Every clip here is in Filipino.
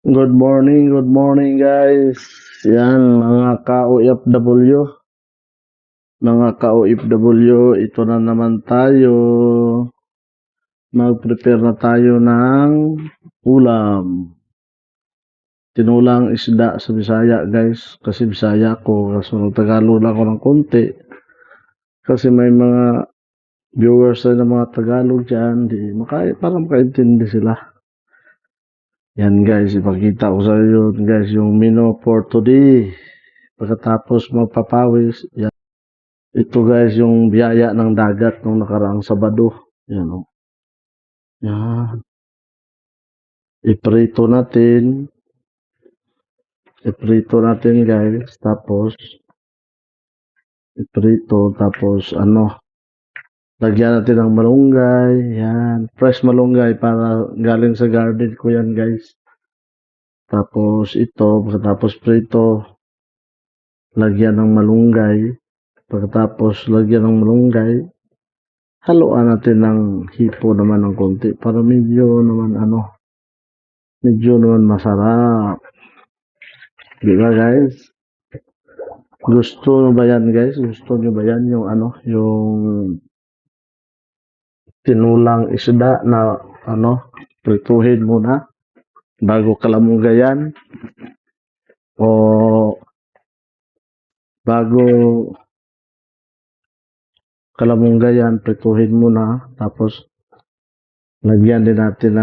Good morning guys. Yan, mga ka-OFW, ito na naman tayo. Mag-prepare na tayo ng ulam. Tinulang isda sa Bisaya guys, kasi Bisaya ko, kaso Tagalog lang ako ng konti. Kasi may mga viewers na ng mga Tagalog dyan, para makaintindi sila. Yan guys, ipakita ko sa iyo guys yung menu for today. Pagkatapos magpapawis, yan. Ito guys yung biyaya ng dagat nung nakaraang Sabado. Yan o. Yan. Iprito natin. Iprito natin guys. Tapos, lagyan natin ng malunggay. Yan. Fresh malunggay para galing sa garden ko yan guys. Tapos pagkatapos prito, lagyan ng malunggay. Pagkatapos lagyan ng malunggay, haluan natin ng hipo naman ng konti para medyo naman masarap. Di ba guys? Gusto nyo ba yan guys? Gusto nyo ba yan yung tinulang isda na prituhin muna bago kalamunggayan o bago kalamunggayan prituhin muna tapos lagyan din natin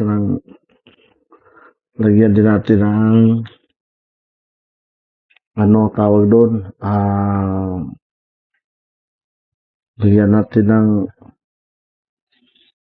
ng lagyan din natin ng tawag doon lagyan natin ng